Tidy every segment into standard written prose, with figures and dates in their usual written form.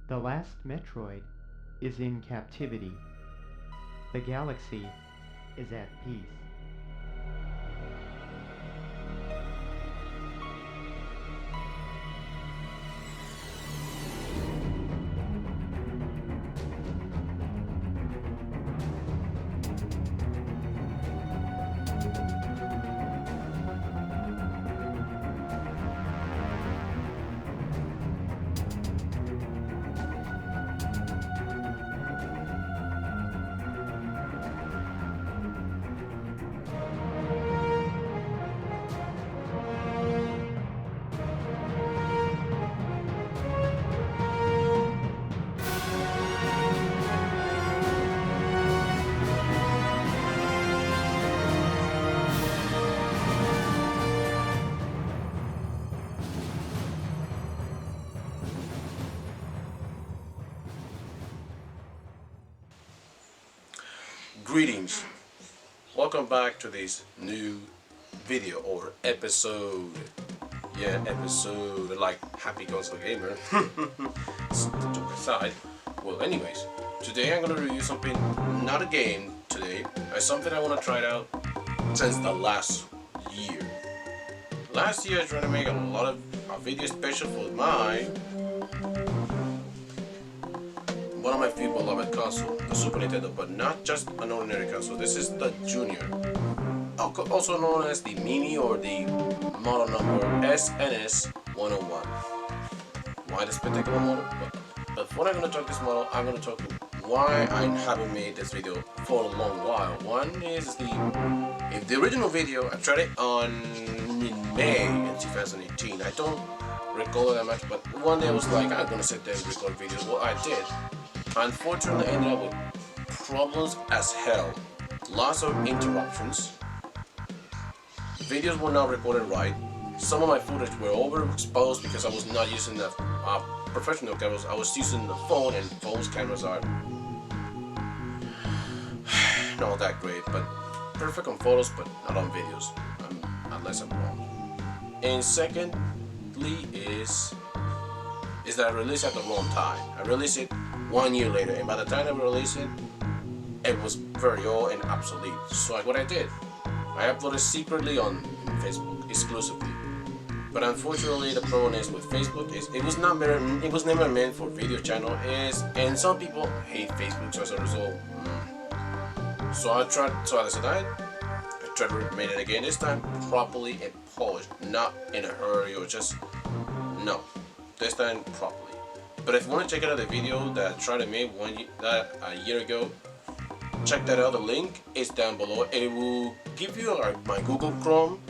The last Metroid is in captivity. The galaxy is at peace. Greetings, welcome back to this new video or episode. Yeah, episode, like happy console gamer. Joke aside. Well, anyways, today I'm gonna review something, not a game today, it's something I wanna try out since the last year. Last year I tried to make a lot of a video special for one of my few beloved console, the Super Nintendo, but not just an ordinary console. This is the Junior, also known as the Mini or the model number SNES 101. Why this particular model? But before I'm going to talk this model, I'm going to talk why I haven't made this video for a long while. One is the original video, I tried it in May in 2018. I don't recall it that much, but one day I was like, I'm going to sit there and record videos. Well, I did. Unfortunately, I ended up with problems as hell. Lots of interruptions. Videos were not recorded right. Some of my footage were overexposed because I was not using the professional cameras. I was using the phone, and phone's cameras are not that great, but perfect on photos, but not on videos, unless I'm wrong. And secondly is that I released at the wrong time. I released it 1 year later, and by the time I released it, it was very old and obsolete. So what I did, I uploaded secretly on Facebook exclusively. But unfortunately, the problem is with Facebook is it was never meant for video channel. And some people hate Facebook, so as a result, so I tried to make it again. This time properly and polished, not in a hurry or just no. This time properly. But if you want to check out the video that I tried to make a year ago, check that out. The link is down below. It will give you my Google Chrome.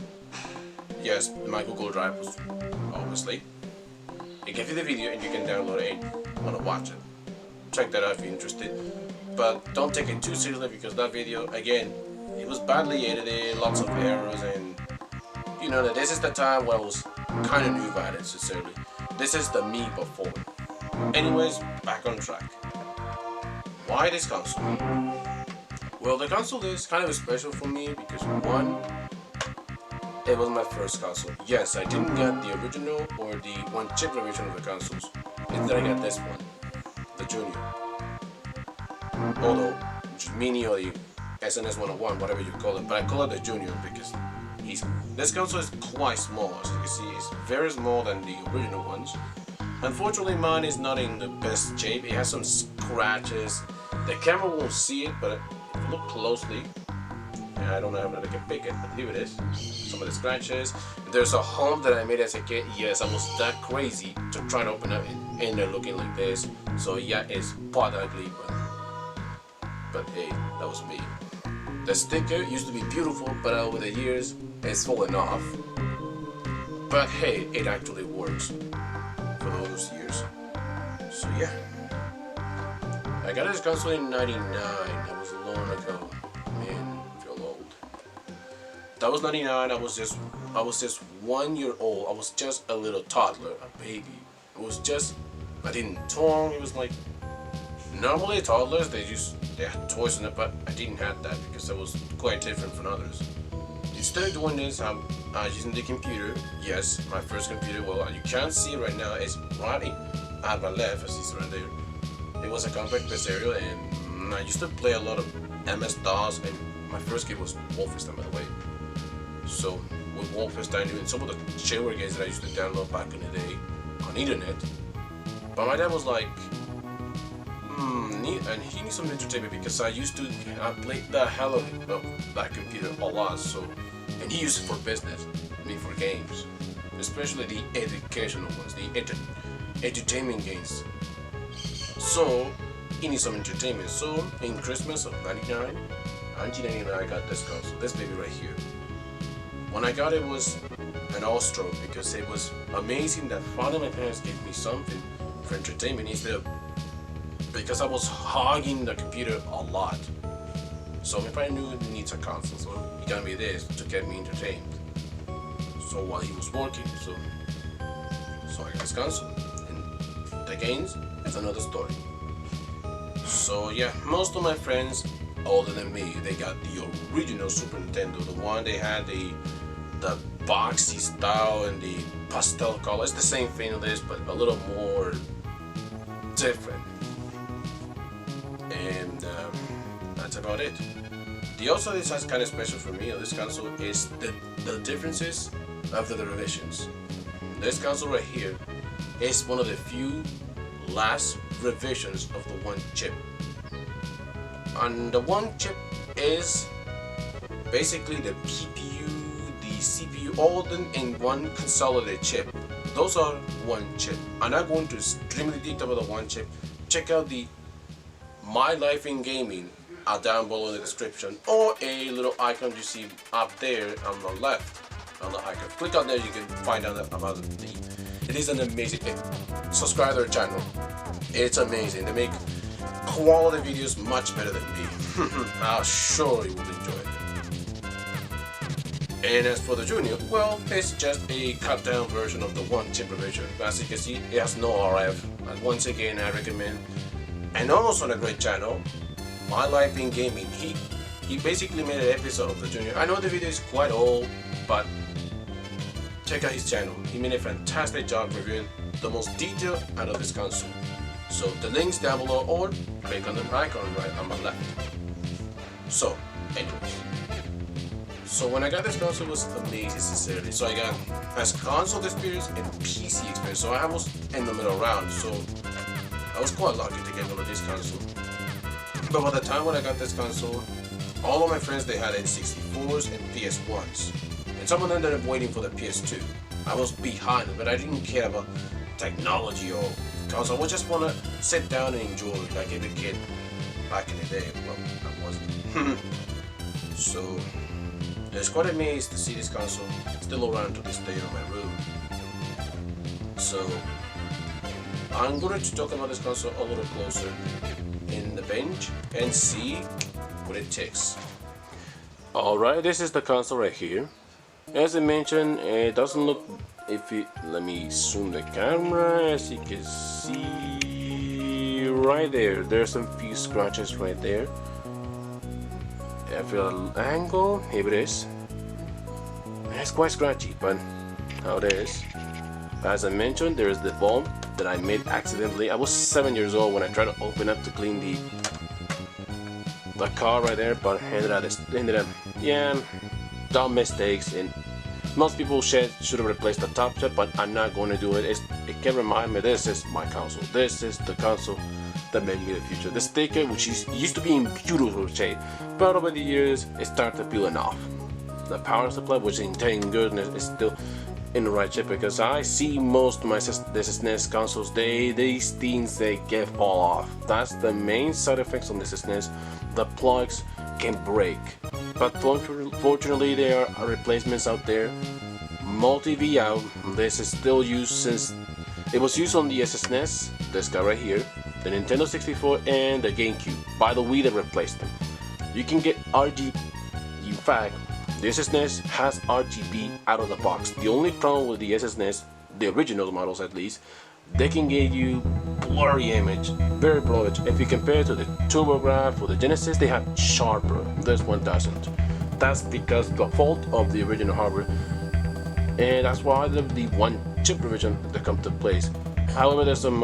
Yes, my Google Drive, obviously. It gives you the video and you can download it and want to watch it. Check that out if you're interested. But don't take it too seriously because that video, again, it was badly edited, lots of errors, and you know that this is the time when I was kind of new about it, sincerely. This is the me before. Anyways, back on track. Why this console? Well, the console is kind of special for me because one, it was my first console. Yes, I didn't get the original or the one chip version of the consoles. Instead, I got this one, the Junior. Although, which is Mini or the SNES 101, whatever you call it, but I call it the Junior because this console is quite small. As you can see, it's very small than the original ones. Unfortunately, mine is not in the best shape. It has some scratches. The camera won't see it, but if you look closely, I don't know if I can pick it, but here it is. Some of the scratches. There's a home that I made as a kid. Yes, I was that crazy to try to open up and they're looking like this. So yeah, it's quite ugly, but hey, that was me. The sticker used to be beautiful, but over the years, it's fallen off. But hey, it actually works for all those years. So yeah. I got this console in '99. That was long ago. Man, I feel old. That was '99. I was just 1 year old. I was just a little toddler, a baby. I didn't talk. It was like normally toddlers they had toys in it, but I didn't have that because I was quite different from others. Instead of doing this, I'm using the computer. Yes, my first computer. Well, you can't see it right now. It's right at my left, as you see right there, it was a compaq presario, and I used to play a lot of MS-DOS, and my first game was Wolfenstein, by the way. So with Wolfenstein and some of the shareware games that I used to download back in the day on internet. But my dad was like, and he needs some entertainment because I played the hell of that computer a lot. So, and he used it for business, I mean for games, especially the educational ones, the entertainment games. So he needs some entertainment. So in Christmas of 1999, I got this console, this baby right here. When I got it, was an awestruck because it was amazing that finally my parents gave me something for entertainment instead of, because I was hogging the computer a lot. So my parents knew he needs a console, so he got me this to get me entertained. So while he was working, so I got this console. And the games is another story. So yeah, most of my friends older than me, they got the original Super Nintendo, the one they had the boxy style and the pastel color. It's the same thing as this, but a little more different. And that's about it. Also, this is kind of special for me on this console is the differences after the revisions. This console right here is one of the few last revisions of the one chip. And the one chip is basically the PPU, the CPU, all in one consolidated chip. Those are one chip. I'm not going to extremely deep about the one chip. Check out the My Life in Gaming down below in the description, or a little icon you see up there on the left on the icon. Click on there, you can find out about it. It is an amazing subscribe to their channel. It's amazing. They make quality videos much better than me. I'm sure you will enjoy it. And as for the Junior, well, it's just a cut down version of the one chip revision. As you can see, it has no RF. And once again, I recommend, and also on a great channel, My Life in Gaming. He basically made an episode of the Junior. I know the video is quite old, but check out his channel. He made a fantastic job reviewing the most detail out of this console. So the link's down below, or click on the icon right on my left. So, anyways. So when I got this console, it was amazing, sincerely. So I got as console experience and PC experience. So I was in the middle round. So I was quite lucky to get one of this console. But by the time when I got this console, all of my friends, they had N64s and PS1s. And some of them ended up waiting for the PS2. I was behind, but I didn't care about technology or console. I just want to sit down and enjoy it like every kid back in the day. Well, I wasn't. So I was quite amazed to see this console still around to this day in my room. So I'm going to talk about this console a little closer in the bench and see what it takes. Alright, this is the console right here. As I mentioned, it doesn't look, let me zoom the camera. As you can see right there's some few scratches right there. If an angle, here it is. It's quite scratchy, but how it is. As I mentioned, there's the bump that I made accidentally. I was 7 years old when I tried to open up to clean the car right there, but ended up dumb mistakes, and most people should have replaced the top chip, but I'm not going to do it. It can remind me, this is my console. This is the console that made me the future. The sticker, which used to be in beautiful shape, but over the years it started peeling off. The power supply, which in thank goodness is still in the right chip, because I see most of my SNES consoles, these things, they fall off. That's the main side effects on the SNES. The plugs can break, but fortunately there are replacements out there. Multi-V out, this is still used since it was used on the SNES, this guy right here, the Nintendo 64 and the GameCube. By the Wii, that replaced them. You can get RGB. In fact, the SNES has RGB out of the box. The only problem with the SNES, the original models at least, they can give you blurry image, very blurry. If you compare it to the TurboGrafx or the Genesis, they have sharper. This one doesn't. That's because the fault of the original hardware, and that's why the one chip revision that comes to place. However, there's some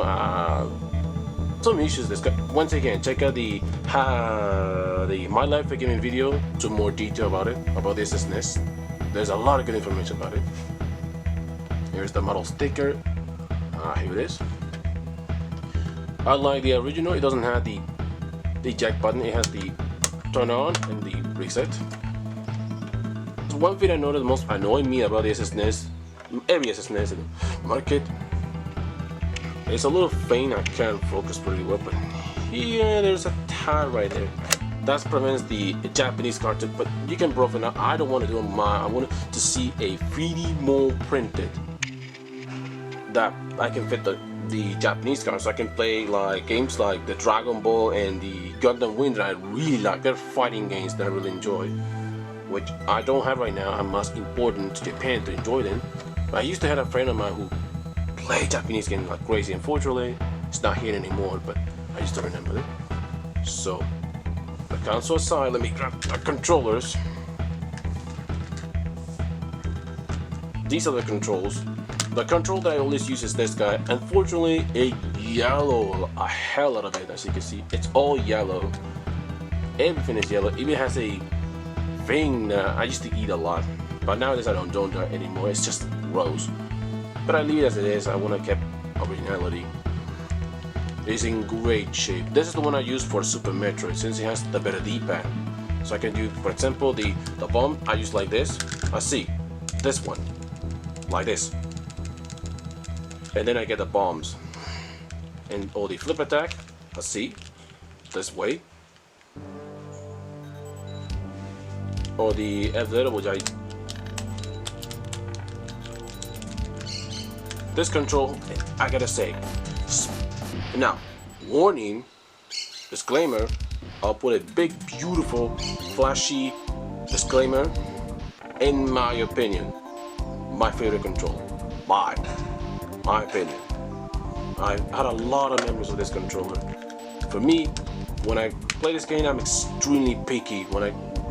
issues. Once again, check out the My Life for Gaming video to more detail about it, about this SNES. There's a lot of good information about it. Here's the model sticker. Here it is. Unlike the original, it doesn't have the jack button. It has the turn on and the reset. One thing I know that most annoying me about the SNES, every SNES in the market, it's a little faint. I can't focus pretty well, but here there's a tab right there. That prevents the Japanese cartridge, but you can broke it out. I don't want to do mine. I want to see a 3D mold printed that I can fit the Japanese cards, so I can play like games like the Dragon Ball and the Gundam Wing that I really like. They're fighting games that I really enjoy, which I don't have right now. I must import them to Japan to enjoy them. But I used to have a friend of mine who played Japanese games like crazy. Unfortunately, it's not here anymore, but I used to remember it. So, the console aside, let me grab the controllers. These are the controls. The control that I always use is this guy. Unfortunately, it yellow a hell out of it, as you can see. It's all yellow. Everything is yellow. Even has a thing that I used to eat a lot, but nowadays I don't do that anymore. It's just gross. But I leave it as it is. I want to keep originality. It's in great shape. This is the one I use for Super Metroid, since it has the better D-pad. So I can do, for example, the bomb I use like this. I see this one like this, and then I get the bombs, and all the flip attack. I see this way, or the F letter, which this control, I gotta say. Now, warning, disclaimer, I'll put a big, beautiful, flashy disclaimer. In my opinion, my favorite control. My opinion. I had a lot of memories of this controller. For me, when I play this game, I'm extremely picky.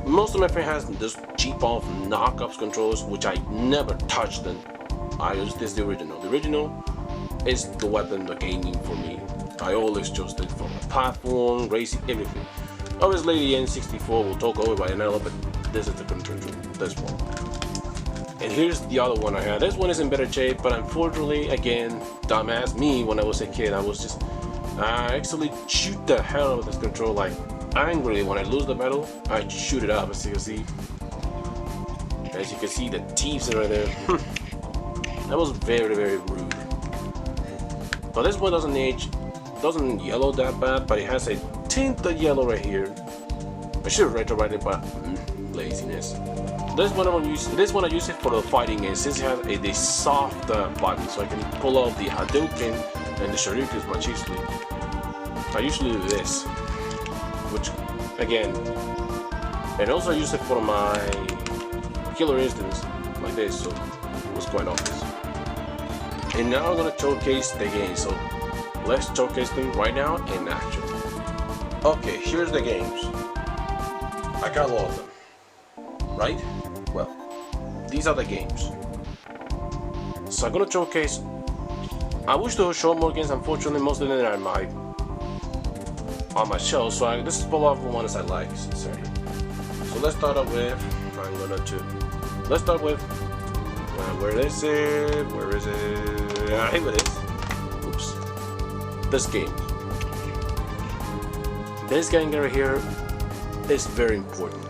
Most of my friends has this cheap off knockoffs controllers, which I never touched them. I use the original. The original is the weapon, the gaming for me. I always chose it for platform, racing, everything. Obviously, the N64 will talk over by another, but this is the controller, this one. And here's the other one I had. This one is in better shape, but unfortunately, again, dumbass me, when I was a kid, I actually shoot the hell out of this controller, like angrily. When I lose the battle, I shoot it up, as you can see. As you can see, the teeth are right there. That was very, very rude. But this one doesn't yellow that bad, but it has a tint of yellow right here. I should have retroed it, but laziness. This one I use it for the fighting game, since it has the soft button, so I can pull out the Hadouken and the Shurikens much easily. I usually do this, which again, and also I use it for my killer instance like this, so it was quite obvious. And now I'm gonna showcase the game, so let's showcase them right now in action. Okay, here's the games. I got all of them, right? Well, these are the games. So I'm gonna showcase. I wish to show more games. Unfortunately, most of them are on my shelf. So this is full of the ones I like, sincerely. So let's start off with. Let's start with. Where is it? Where is it? Here it is. Oops. This game. This game right here is very important.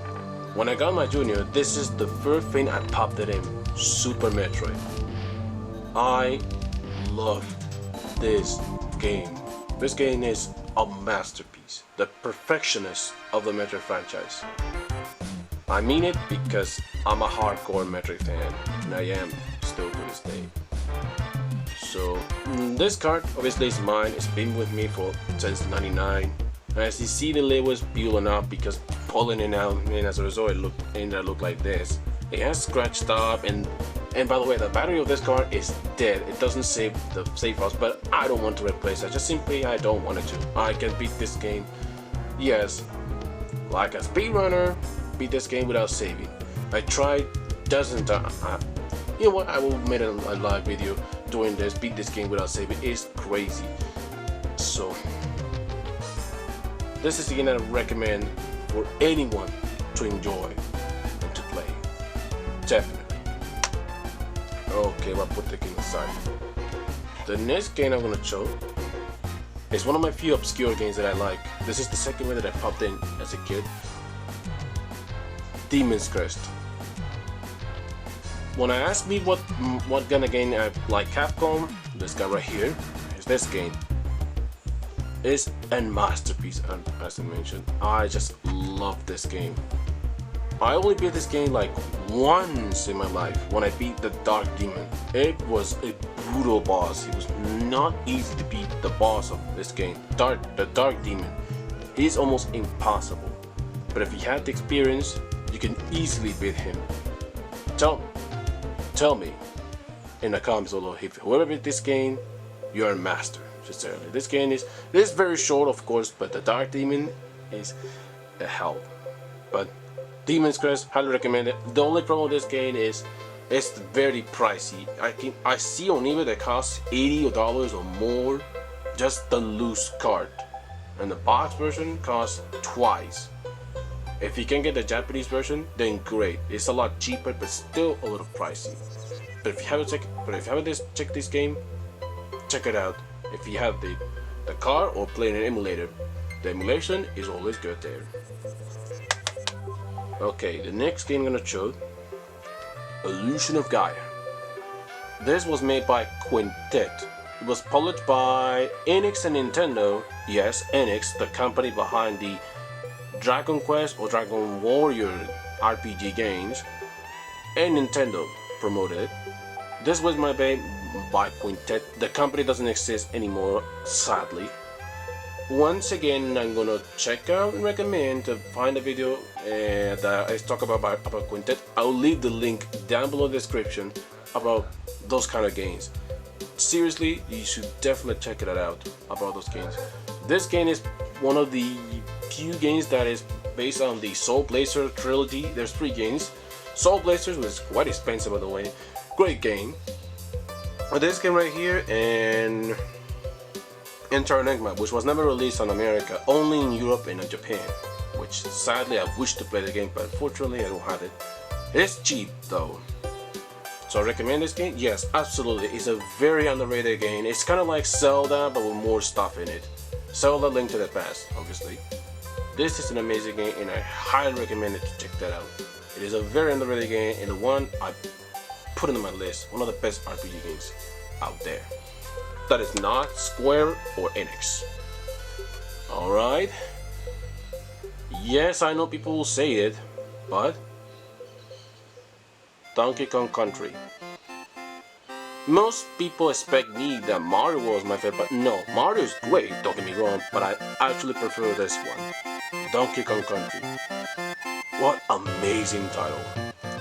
When I got my junior, this is the first thing I popped it in. Super Metroid. I love this game. This game is a masterpiece. The perfectionist of the Metroid franchise. I mean it because I'm a hardcore Metroid fan, and I am still to this day. So this card obviously is mine. It's been with me since '99. As you see, the lid was peeling up because pulling it out, and as a result, it looked like this. It has scratched up, and by the way, the battery of this card is dead. It doesn't save the save files, but I don't want to replace it. Just simply, I don't want it to. I can beat this game, yes, like a speedrunner, beat this game without saving. I tried dozens of times. You know what? I will make a live video doing this, beat this game without saving is crazy. So this is the game that I recommend for anyone to enjoy and to play. Definitely. Okay, I'll put the game aside. The next game I'm gonna show is one of my few obscure games that I like. This is the second one that I popped in as a kid. Demon's Crest. When I asked me what kind of game I like Capcom, this guy right here is this game. It's a masterpiece, as I mentioned. I just love this game. I only beat this game like once in my life when I beat the Dark Demon. It was a brutal boss. It was not easy to beat the boss of this game. The Dark Demon. He's almost impossible. But if you have the experience, you can easily beat him. Tell me in the comments below if whoever beat this game, you're a master. Sincerely. This game is very short, of course, but the Dark Demon is a hell. But Demon's Crest, highly recommend it. The only problem with this game is it's very pricey. I see on eBay that costs $80 or more just the loose card, and the box version costs twice. If you can get the Japanese version, then great. It's a lot cheaper, but still a little pricey. But if you haven't checked this game, check it out. If you have the card or play an emulator, the emulation is always good there. Okay, the next game I'm gonna show, Illusion of Gaia. This was made by Quintet. It was published by Enix and Nintendo. Yes, Enix, the company behind the Dragon Quest or Dragon Warrior RPG games, and Nintendo promoted it. This was made by Quintet. The company doesn't exist anymore, sadly. Once again, I'm gonna check out and recommend to find a video that I talk about Quintet. I'll leave the link down below the description about those kind of games. Seriously, you should definitely check it out about those games. This game is one of the few games that is based on the Soul Blazer trilogy. There's 3 games. Soul Blazers was quite expensive, by the way. Great game. This game right here and Enter Enigma, which was never released in America, only in Europe and in Japan. Which sadly I wish to play the game, but unfortunately I don't have it. It's cheap though. So I recommend this game? Yes, absolutely. It's a very underrated game. It's kind of like Zelda, but with more stuff in it. Zelda Link to the Past, obviously. This is an amazing game, and I highly recommend it to check that out. It is a very underrated game, and the one I put it on my list. One of the best RPG games out there. That is not Square or Enix. Alright. Yes, I know people will say it, but Donkey Kong Country. Most people expect me that Mario was my favorite, but no, Mario is great, don't get me wrong, but I actually prefer this one, Donkey Kong Country. What amazing title.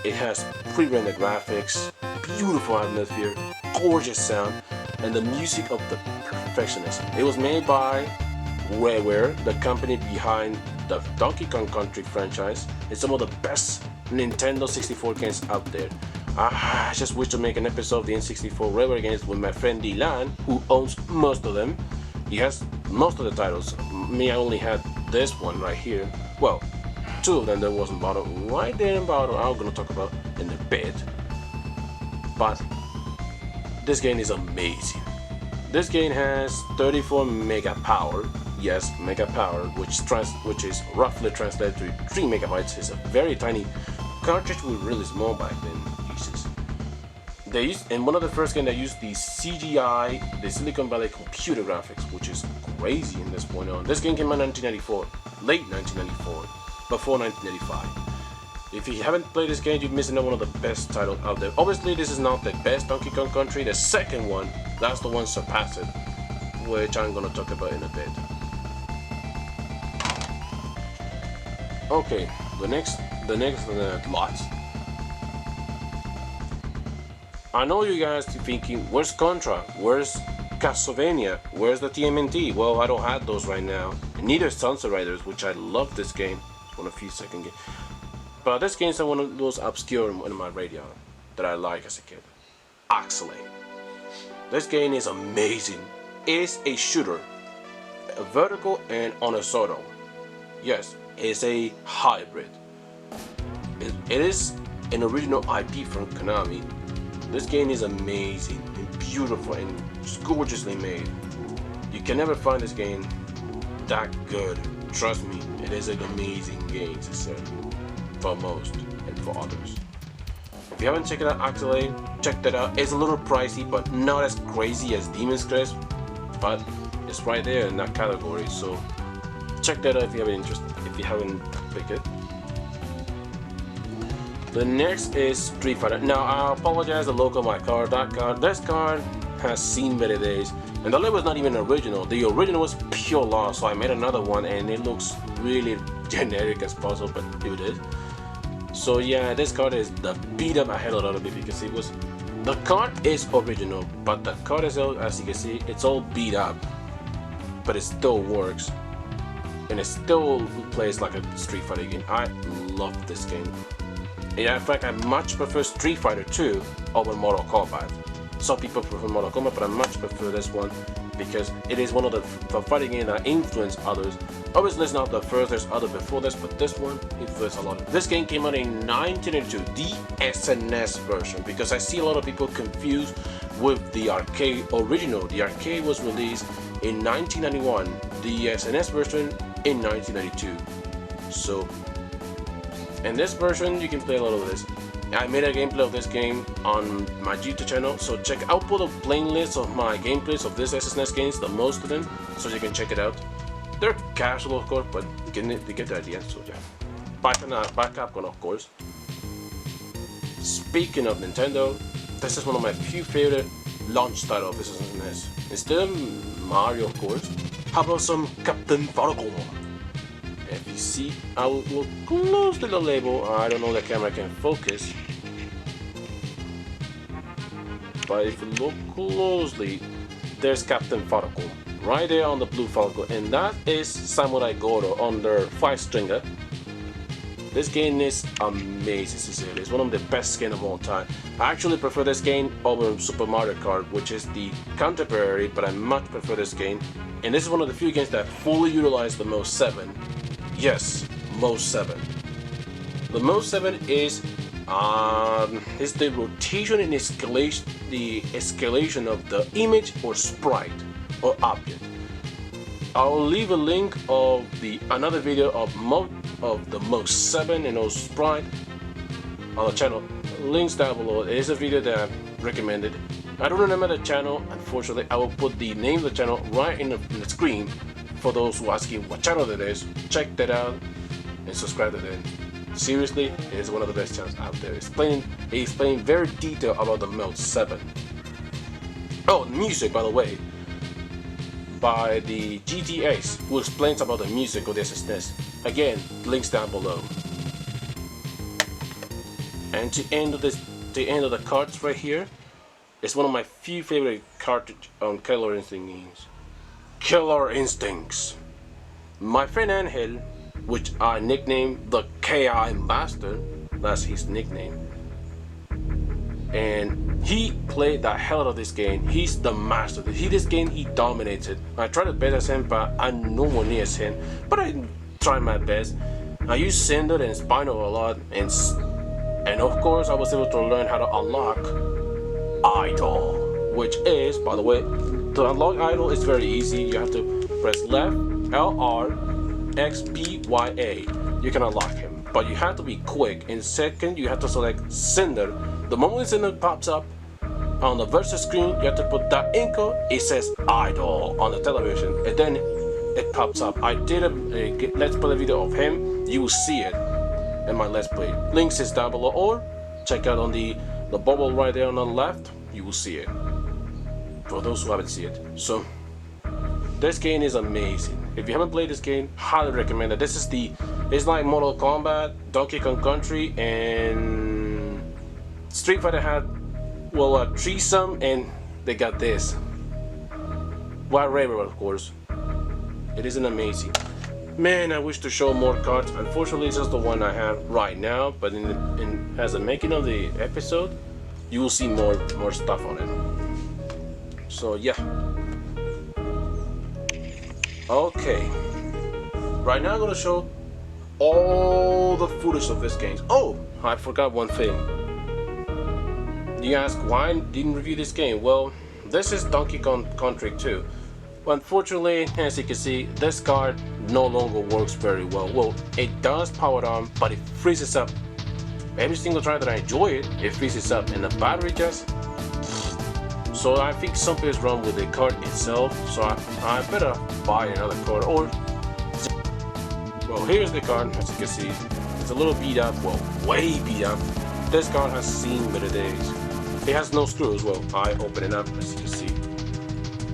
It has pre-rendered graphics, beautiful atmosphere, gorgeous sound, and the music of the perfectionist. It was made by Rareware, the company behind the Donkey Kong Country franchise. It's some of the best Nintendo 64 games out there. I just wish to make an episode of the N64 Rareware games with my friend Dylan, who owns most of them. He has most of the titles. Me, I only had this one right here. Well, 2 of them there wasn't bottle. Right there in bottle, I'm gonna talk about in a bit. But this game is amazing. This game has 34 mega power. Yes, mega power, which is roughly translated to 3 megabytes. It's a very tiny cartridge, was really small back then. Jesus. They used, in one of the first games, they used the CGI, the Silicon Valley computer graphics, which is crazy in this point on. This game came out in 1994, late 1994, before 1985. If you haven't played this game, you're missing out one of the best titles out there. Obviously, this is not the best Donkey Kong Country. The second one, that's the one surpassed it, which I'm gonna talk about in a bit. Okay, the next lot. I know you guys are thinking, where's Contra? Where's Castlevania? Where's the TMNT? Well, I don't have those right now. And neither is Sunset Riders, which I love this game. It's one of a few second game. But this game is one of those obscure in my radar that I like as a kid. Oxley. This game is amazing. It's a shooter, a vertical and horizontal. Yes, it's a hybrid. It is an original IP from Konami. This game is amazing and beautiful and just gorgeously made. You can never find this game that good. Trust me, it is an amazing game to say, for most and for others. If you haven't checked it out, actually check that out. It's a little pricey, but not as crazy as Demon's Crest, but it's right there in that category. So check that out if you have an interest. If you haven't picked it. The next is Street Fighter. Now I apologize to local my card. This card has seen better days, and the level is not even original. The original was pure loss, so I made another one, and it looks really generic as possible, but it is. So yeah, this card is the beat up. I had a little bit because it was. The card is original, but the card is, as you can see, it's all beat up, but it still works, and it still plays like a Street Fighter game. I love this game. Yeah, in fact, I much prefer Street Fighter 2 over Mortal Kombat. Some people prefer Mortal Kombat, but I much prefer this one because it is one of the fighting games that influenced others. Obviously, it's not the first, there's other before this, but this one influenced a lot. This game came out in 1982, the SNES version, because I see a lot of people confused with the arcade original. The arcade was released in 1991, the SNES version in 1992. So, in this version, you can play a lot of this. I made a gameplay of this game on my YouTube channel, so I'll put a playlist of my gameplays of this SNES games, the most of them, so you can check it out. They're casual, of course, but you get the idea. So yeah, back Capcom, of course. Speaking of Nintendo, this is one of my few favorite launch titles of this SNES. Instead of Mario, of course, how about some Captain Falcon? If you see, I will look close to the label. I don't know if the camera can focus, but if you look closely, there's Captain Falcon right there on the blue Falcon, and that is Samurai Goro on their 5-stringer. This game is amazing, sincerely. It's one of the best games of all time. I actually prefer this game over Super Mario Kart, which is the contemporary, but I much prefer this game. And this is one of the few games that fully utilize the Mode 7. Yes, Mode 7. The Mode 7 is the rotation and escalation, the escalation of the image or sprite or object. I'll leave a link of another video of the Mode 7 and those sprite on the channel. Links down below. It is a video that I've recommended. I don't remember the channel, unfortunately. I will put the name of the channel right in the screen. For those who are asking what channel that is, check that out and subscribe to it. Seriously, it is one of the best channels out there. It's explaining very detailed about the Mode 7. Oh, music, by the way, by the GTAs, who explains about the music of the SNES. Again, links down below. And to end of the cards right here, it's one of my few favorite cartridge on Killer Instinct games. Killer Instincts. My friend Angel, which I nicknamed the KI Master, that's his nickname, and he played the hell out of this game. He's the master. This game he dominated. I tried to bet as him, but I'm nowhere near as him. But I tried my best. I used Cinder and Spinal a lot, and of course I was able to learn how to unlock Idol, which is, by the way, to unlock Idol is very easy. You have to press left, LR, X, B, Y, A. You can unlock him, but you have to be quick. In second, you have to select Cinder. The moment Cinder pops up on the versus screen, you have to put that info. It says Idol on the television, and then it pops up. I did a let's play video of him. You will see it in my let's play. Links is down below, or check out on the bubble right there on the left. You will see it. For those who haven't seen it. So this game is amazing. If you haven't played this game, highly recommend it. It's like Mortal Kombat, Donkey Kong Country, and Street Fighter had, well, a threesome, and they got this. Wild River, of course. It is an amazing. Man, I wish to show more cards. Unfortunately, it's just the one I have right now. But as the making of the episode, you will see more stuff on it. So yeah. Okay. Right now I'm gonna show all the footage of this game. Oh, I forgot one thing. You ask why I didn't review this game? Well, this is Donkey Kong Country 2. Unfortunately, as you can see, this card no longer works very well. Well, it does power on, but it freezes up. Every single time that I enjoy it, it freezes up, and the battery just... So I think something is wrong with the card itself, so I better buy another card, or... Well, here's the card, as you can see. It's a little beat up, well, way beat up. This card has seen better days. It has no screws. Well, I open it up, as you can see.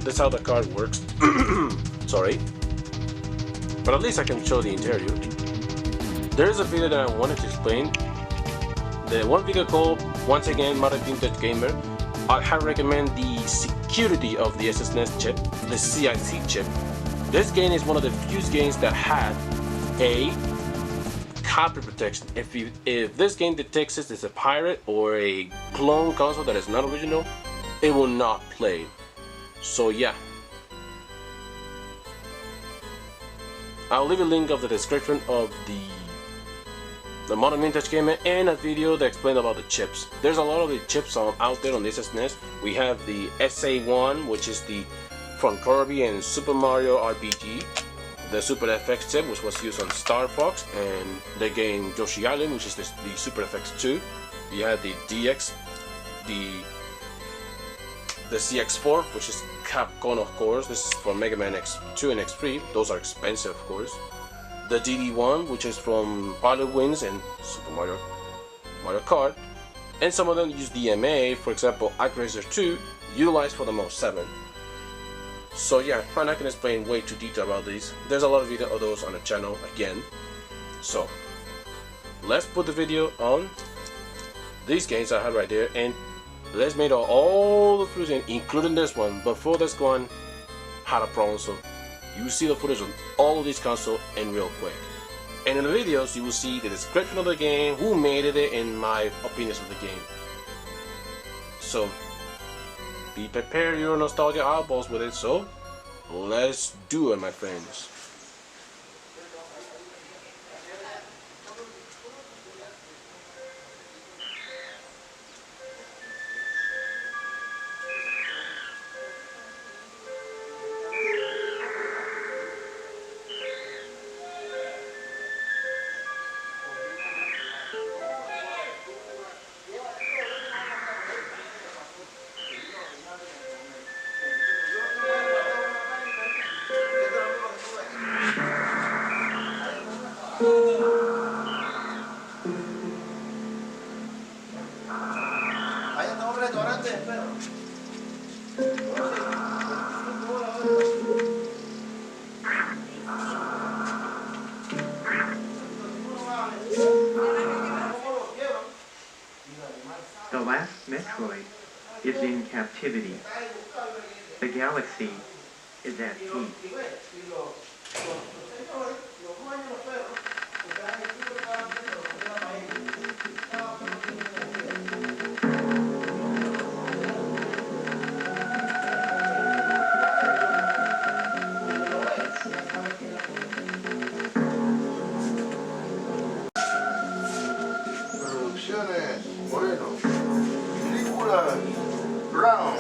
That's how the card works. Sorry. But at least I can show the interior. There's a video that I wanted to explain. The one video called, once again, Modern Vintage Gamer. I highly recommend the security of the SNES chip, the CIC chip. This game is one of the few games that had a copy protection. If this game detects it as a pirate or a clone console that is not original, it will not play. So yeah, I'll leave a link of the description of the Modern Vintage Gamer and a video that explains about the chips. There's a lot of the chips out there on this SNES. We have the SA1, which is the from Kirby and Super Mario RPG. The Super FX chip, which was used on Star Fox, and the game Yoshi Island, which is the Super FX 2. You had the DX, the CX4, which is Capcom, of course. This is for Mega Man X2 and X3. Those are expensive, of course. The DD1, which is from Pilot Wings and Super Mario Kart. And some of them use DMA, for example, ActRaiser 2, utilized for the Mode 7. So yeah, I'm not gonna explain way too detail about these. There's a lot of video of those on the channel again. So let's put the video on these games I have right there, and let's make all the footage, including this one. Before this one had a problem, so you see the footage on all of these consoles in real quick. And in the videos, you will see the description of the game, who made it, and my opinions of the game. So be prepared your nostalgia eyeballs with it, so let's do it, my friends. The last Metroid is in captivity. The galaxy is at peace. Producciones, bueno, películas, Brown.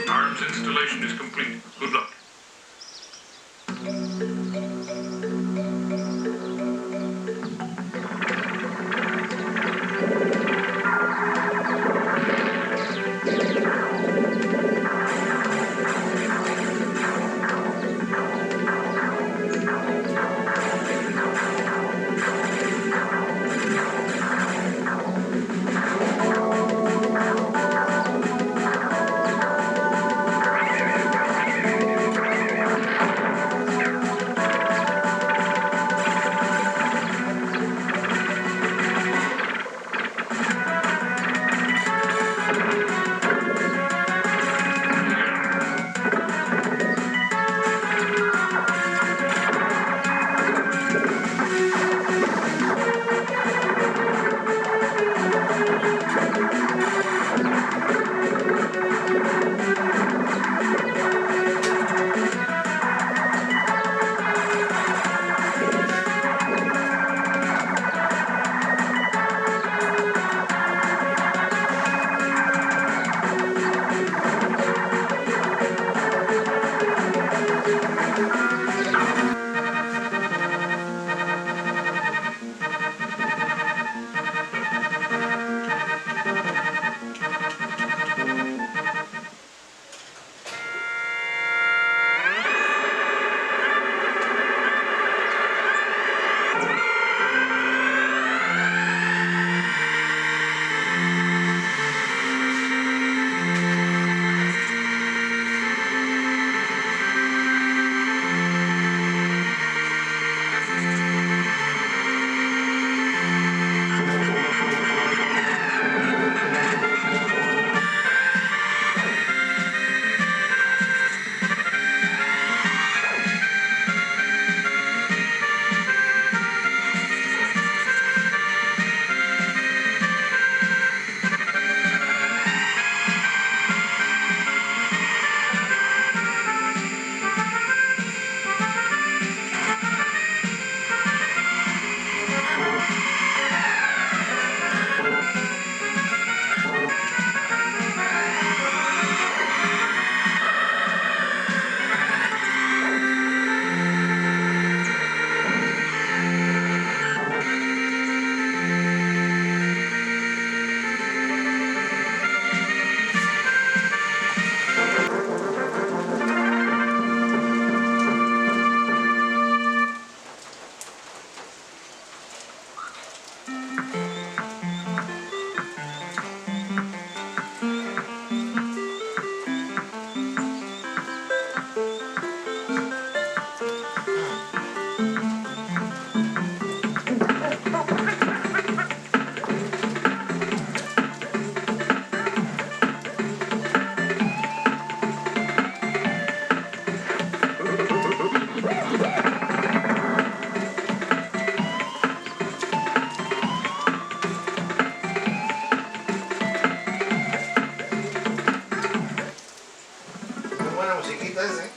Arms installation is complete. Good luck. musiquita ese.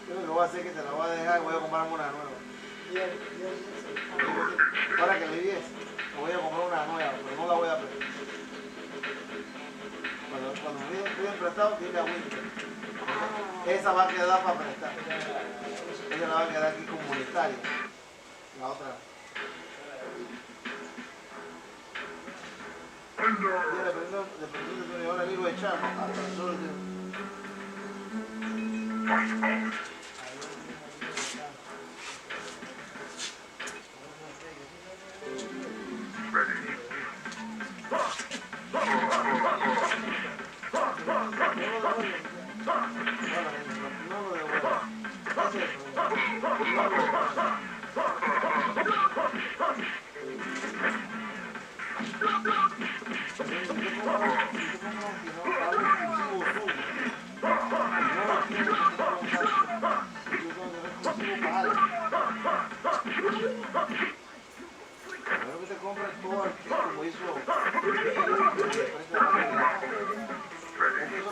Yo lo que voy a hacer es que te la voy a dejar y voy a comprarme una nueva. Para que le vies, voy a comprar una nueva, pero no la voy a prestar. Cuando me piden prestado, dile a Winter. Esa va a quedar para prestar. Ella la va a quedar aquí comunitaria. La otra. Y dependiendo de tu ahora mismo echar hasta el sol.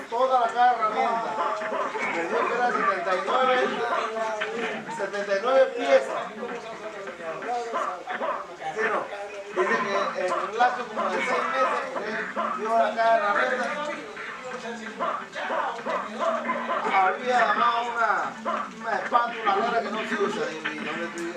Toda la cara herramienta. Me dijo que eran 79 piezas. Sí, no. Dice que en un lapso como de 6 meses, porque yo acá en la red había además una espátula rara que no se usa y donde estoy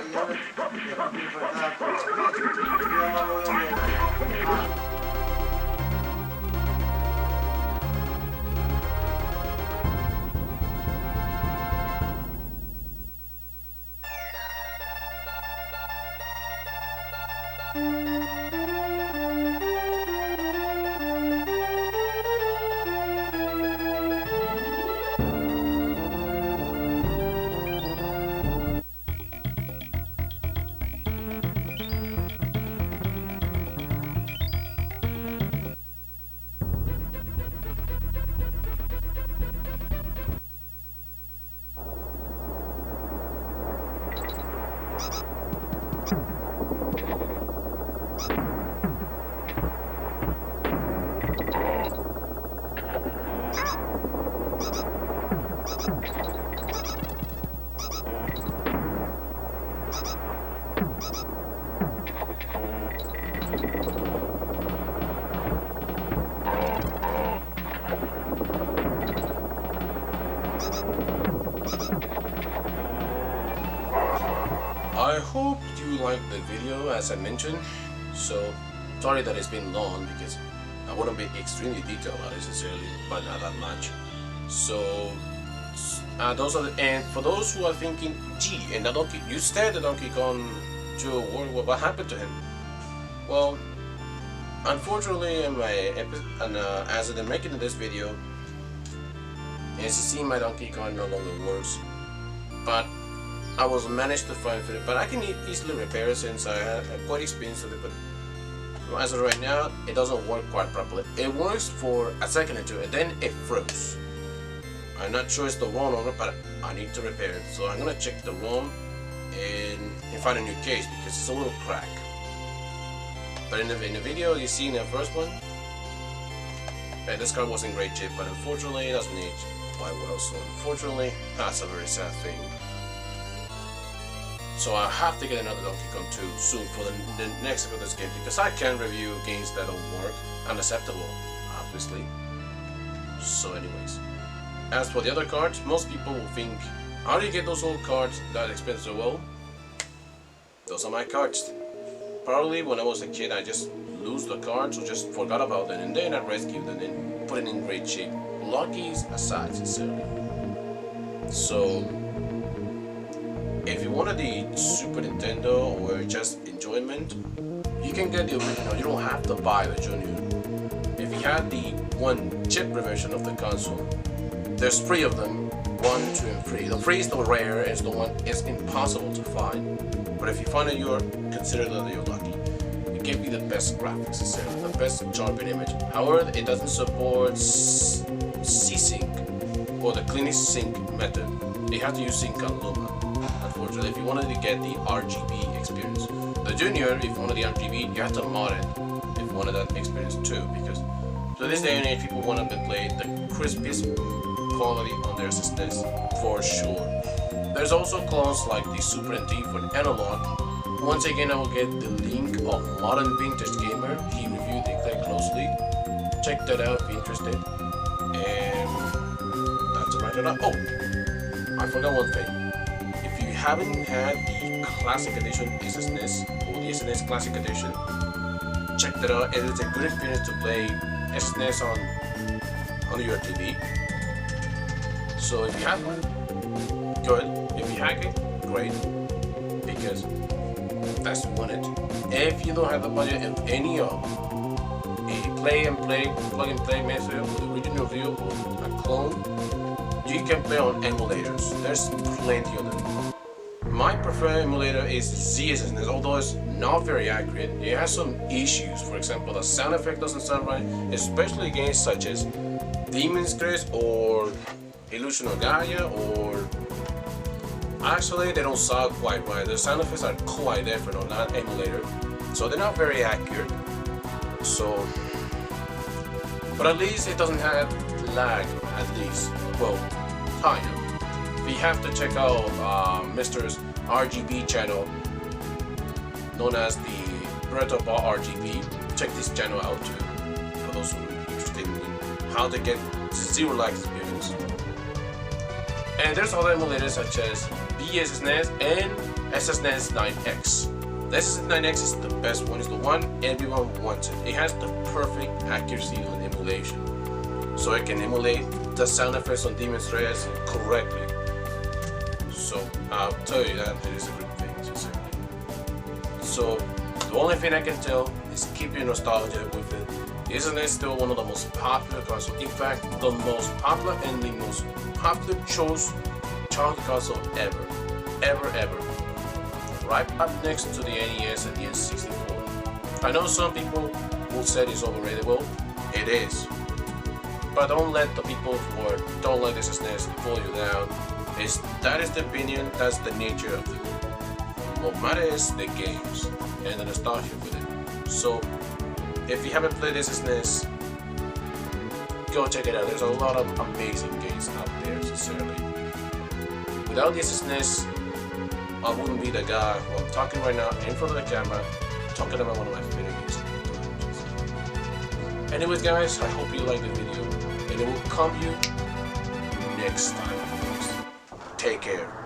I hope you liked the video as I mentioned. So sorry that it's been long because I want to be extremely detailed about it sincerely, but not that much. So those are and for those who are thinking, gee, and the Donkey, you said the Donkey Kong to a world, what happened to him? Well, unfortunately, in my as I'm making this video, as you see, my Donkey Kong no longer works. But I was managed to find it, but I can easily repair it since I have quite experience with it. But as of right now, it doesn't work quite properly. It works for a second or two, and then it froze. I'm not sure it's the ROM number, but I need to repair it. So I'm gonna check the ROM and find a new case because it's a little crack. But in the video you see in the first one, this card was in great shape, but unfortunately it doesn't age quite well. So unfortunately, that's a very sad thing. So I have to get another Donkey Kong 2 soon for the next episode of this game because I can't review games that don't work. Unacceptable, obviously. So anyways, as for the other cards, most people will think, how do you get those old cards that expensive? Well, those are my cards. Probably when I was a kid I just lose the cards or just forgot about them and then I rescued them and put it in great shape. Lucky's aside, sincerely. So if you wanted the Super Nintendo or just enjoyment, you can get the original. You don't have to buy the Junior. If you had the one chip version of the console, there's 3 of them, 1, 2, and 3. The 3 is the rare, it's the one it's impossible to find. But if you find it, you're considered that you're lucky. It gives you the best graphics, the best sharpened image. However, it doesn't support C-Sync or the cleanest sync method. You have to use Sync on Luma. Unfortunately, if you wanted to get the RGB experience. The Junior, if you wanted the RGB, you have to mod it if you wanted that experience too, because to this day and age, people want to play the crispiest quality on their SNES for sure. There's also clones like the Super NT for analog. Once again, I will get the link of Modern Vintage Gamer. He reviewed it quite closely. Check that out if you're interested. And that's about it. Oh, I forgot one thing. If you haven't had the Classic Edition SNES or the SNES Classic Edition, check that out. It is a good experience to play SNES on your TV. So if you have one, good. If you hack it, great, because that's one it. If you don't have the budget of any of a plug and play method with the original view or a clone, you can play on emulators. There's plenty of them. My preferred emulator is ZSNES, although it's not very accurate. It has some issues. For example, the sound effect doesn't sound right, especially games such as Demon's Crest or Illusion of Gaia, or actually they don't sound quite right. The sound effects are quite different on that emulator, so they're not very accurate. So, but at least it doesn't have lag, at least. Well, kind of. We have to check out Mr's RGB channel, known as the RGB. Check this channel out too, for those who are interested in how to get zero lag experience. And there's other emulators such as BSSNES and SSNES 9X. The SSNES 9X is the best one, it's the one everyone wants it. It has the perfect accuracy on emulation. So it can emulate the sound effects on Demon Stress correctly. So I'll tell you that it is a good thing, sincerely. So the only thing I can tell is keep your nostalgia with it. Isn't it still one of the most popular consoles? In fact, the most popular and the most popular child console ever. Right up next to the NES and the N64. I know some people will say it's overrated. Well, it is. But don't let the people who don't like this SNES pull you down. That is the opinion, that's the nature of the group. What matters is the games and the nostalgia with it. So, if you haven't played this SNES, go check it out. There's a lot of amazing games out there, sincerely. Without this SNES, I wouldn't be the guy who I'm talking right now in front of the camera, talking about one of my favorite games. Anyways guys, I hope you liked the video, and it will come to you next time. Take care.